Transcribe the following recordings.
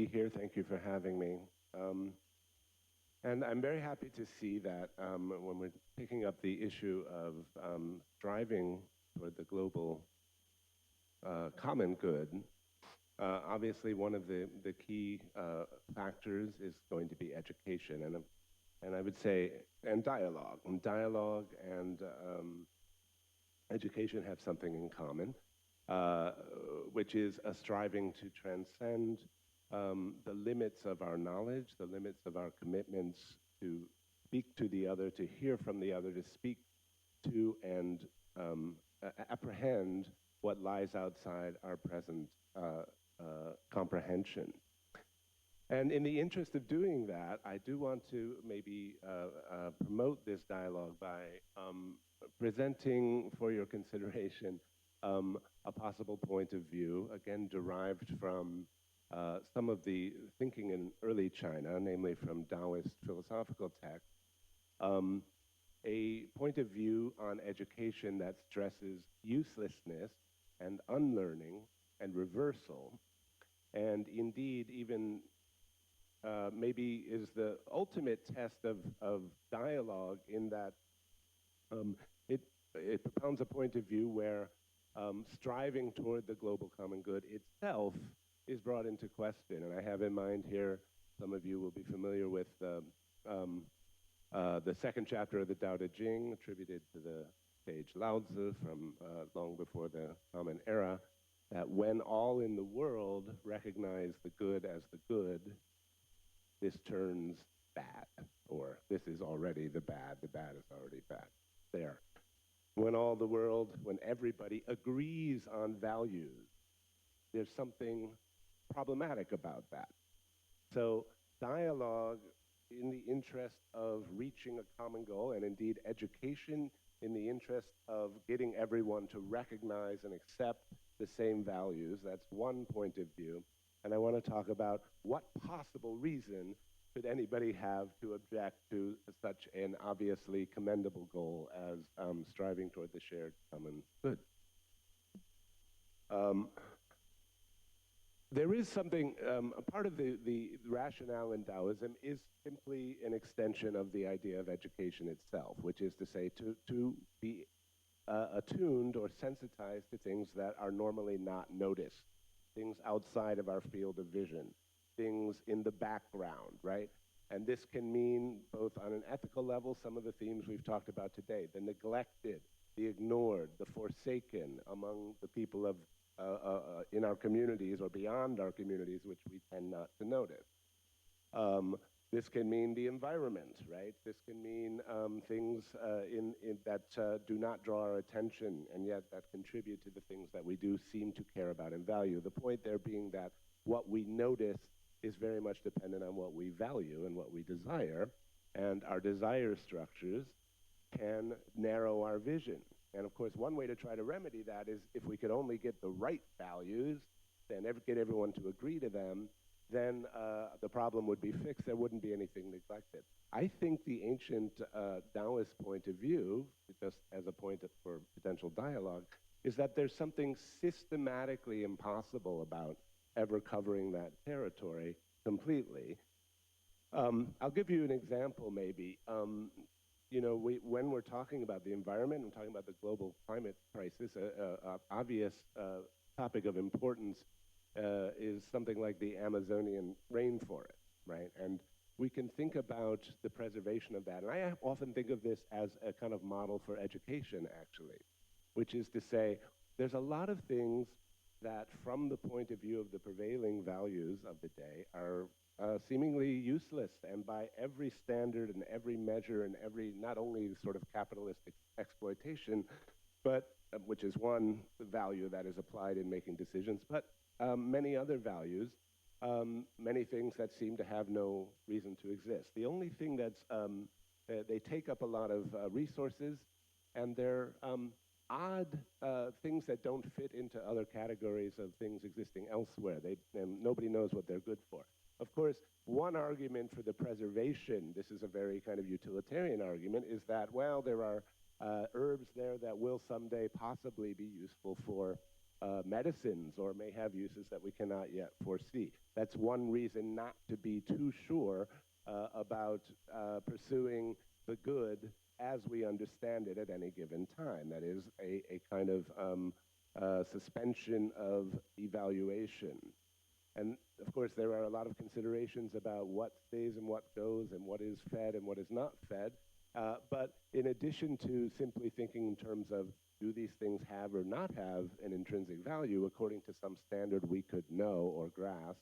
be here. Thank you for having me. And I'm very happy to see that when we're picking up the issue of striving toward the global common good, obviously one of the key factors is going to be education, and I would say, and dialogue. And dialogue and education have something in common, which is a striving to transcend the limits of our knowledge, the limits of our commitments to speak to the other, to hear from the other, to speak to and apprehend what lies outside our present comprehension. And in the interest of doing that, I do want to maybe promote this dialogue by presenting for your consideration a possible point of view, again derived from some of the thinking in early China, namely from Taoist philosophical texts, a point of view on education that stresses uselessness and unlearning and reversal, and indeed even maybe is the ultimate test of dialogue in that it propounds a point of view where striving toward the global common good itself is brought into question. And I have in mind here, some of you will be familiar with the second chapter of the Tao Te Ching, attributed to the sage Lao Tzu from long before the Common Era, that when all in the world recognize the good as the good, this turns bad, or this is already the bad is already bad. There. When all the world, when everybody agrees on values, there's something problematic about that. So dialogue in the interest of reaching a common goal, and indeed education in the interest of getting everyone to recognize and accept the same values, that's one point of view. And I want to talk about what possible reason could anybody have to object to such an obviously commendable goal as striving toward the shared common good. There is something, a part of the rationale in Taoism is simply an extension of the idea of education itself, which is to say to be attuned or sensitized to things that are normally not noticed, things outside of our field of vision, things in the background, right? And this can mean both on an ethical level, some of the themes we've talked about today, the neglected, the ignored, the forsaken among the people of in our communities or beyond our communities, which we tend not to notice. This can mean the environment, right? This can mean things that do not draw our attention and yet that contribute to the things that we do seem to care about and value. The point there being that what we notice is very much dependent on what we value and what we desire, and our desire structures can narrow our vision. And of course, one way to try to remedy that is if we could only get the right values, then get everyone to agree to them, then the problem would be fixed. There wouldn't be anything neglected. I think the ancient Taoist point of view, just as a point for potential dialogue, is that there's something systematically impossible about ever covering that territory completely. I'll give you an example, maybe. You know, when we're talking about the environment, I'm talking about the global climate crisis, obvious topic of importance is something like the Amazonian rainforest, right? And we can think about the preservation of that. And I often think of this as a kind of model for education, actually, which is to say, there's a lot of things that from the point of view of the prevailing values of the day are seemingly useless, and by every standard and every measure and every, not only sort of capitalistic exploitation, but which is one value that is applied in making decisions, but many other values, many things that seem to have no reason to exist. The only thing that's, they take up a lot of resources, and they're odd things that don't fit into other categories of things existing elsewhere. And nobody knows what they're good for. Of course, one argument for the preservation, this is a very kind of utilitarian argument, is that, well, there are herbs there that will someday possibly be useful for medicines, or may have uses that we cannot yet foresee. That's one reason not to be too sure about pursuing the good as we understand it at any given time. That is a kind of suspension of evaluation. And of course, there are a lot of considerations about what stays and what goes, and what is fed and what is not fed. But in addition to simply thinking in terms of, do these things have or not have an intrinsic value according to some standard we could know or grasp,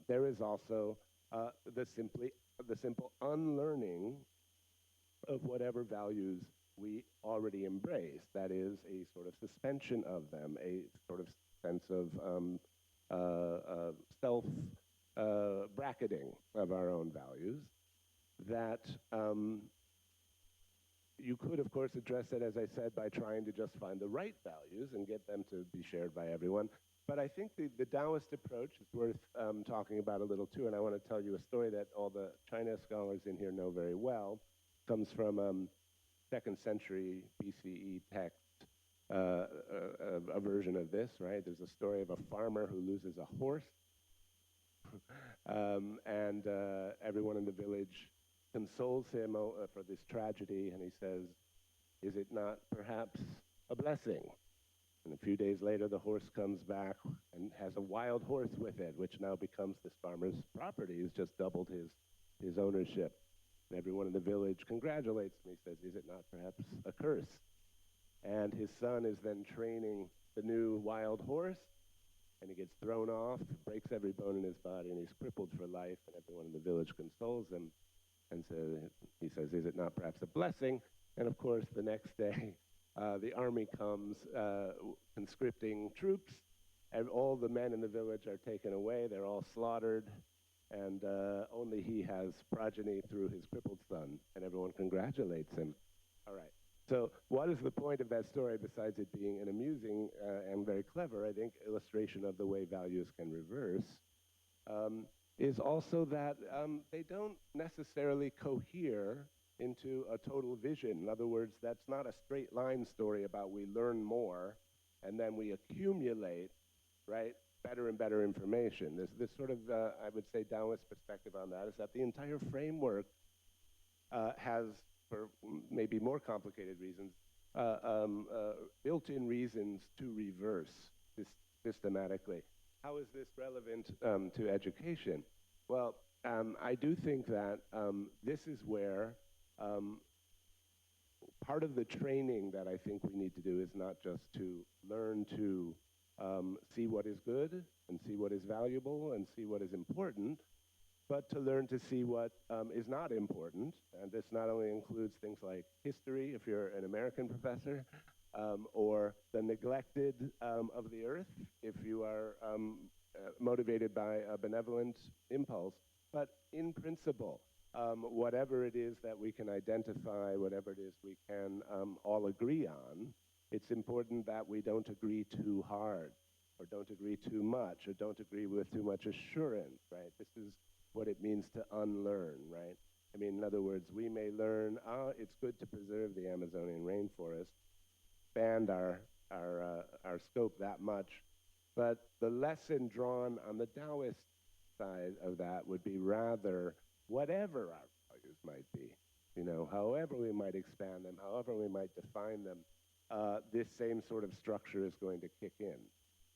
there is also the simple unlearning of whatever values we already embrace. That is a sort of suspension of them, a sort of sense of self bracketing of our own values that you could, of course, address it, as I said, by trying to just find the right values and get them to be shared by everyone. But I think the Taoist approach is worth talking about a little too, and I want to tell you a story that all the China scholars in here know very well. It comes from 2nd century BCE text, a version of this, right? There's a story of a farmer who loses a horse, and everyone in the village consoles him for this tragedy, and he says, "Is it not perhaps a blessing?" And a few days later, the horse comes back and has a wild horse with it, which now becomes this farmer's property. He's just doubled his ownership. And everyone in the village congratulates him. He says, "Is it not perhaps a curse?" And his son is then training the new wild horse, and he gets thrown off, breaks every bone in his body, and he's crippled for life, and everyone in the village consoles him. And so he says, "Is it not perhaps a blessing?" And of course, the next day, the army comes conscripting troops, and all the men in the village are taken away. They're all slaughtered, and only he has progeny through his crippled son, and everyone congratulates him. All right. So what is the point of that story besides it being an amusing and very clever, I think, illustration of the way values can reverse? Is also that they don't necessarily cohere into a total vision. In other words, that's not a straight line story about we learn more and then we accumulate, right, better and better information. There's this sort of, I would say, Taoist perspective on that, is that the entire framework has, for maybe more complicated reasons, built-in reasons to reverse systematically. How is this relevant to education? Well, I do think that this is where part of the training that I think we need to do is not just to learn to see what is good and see what is valuable and see what is important, but to learn to see what is not important. And this not only includes things like history, if you're an American professor, or the neglected of the earth, if you are motivated by a benevolent impulse. But in principle, whatever it is that we can identify, whatever it is we can all agree on, it's important that we don't agree too hard, or don't agree too much, or don't agree with too much assurance, right? This is what it means to unlearn, right? I mean, in other words, we may learn, it's good to preserve the Amazonian rainforest, expand our scope that much, but the lesson drawn on the Taoist side of that would be rather whatever our values might be, you know, however we might expand them, however we might define them, this same sort of structure is going to kick in.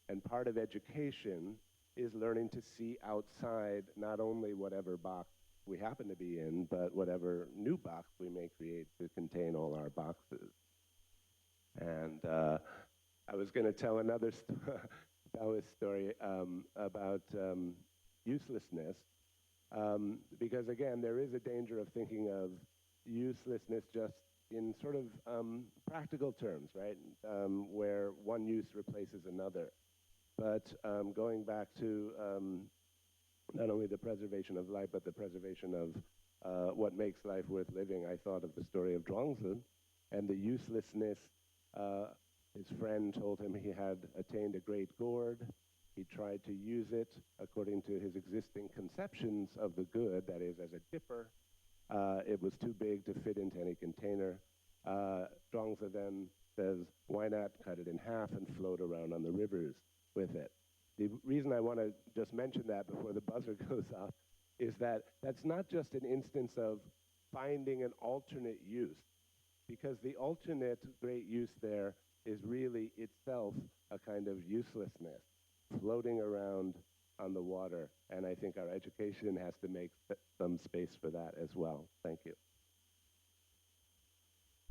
And part of education is learning to see outside not only whatever box we happen to be in, but whatever new box we may create to contain all our boxes. And I was going to tell another Taoist story about uselessness, because again, there is a danger of thinking of uselessness just in sort of practical terms, right? Where one use replaces another. But going back to not only the preservation of life, but the preservation of what makes life worth living, I thought of the story of Zhuangzi and the uselessness. His friend told him he had attained a great gourd. He tried to use it according to his existing conceptions of the good, that is, as a dipper. It was too big to fit into any container. Zhuangzi then says, why not cut it in half and float around on the rivers with it? The reason I want to just mention that before the buzzer goes off is that that's not just an instance of finding an alternate use, because the alternate great use there is really itself a kind of uselessness, floating around on the water. And I think our education has to make some space for that as well. Thank you.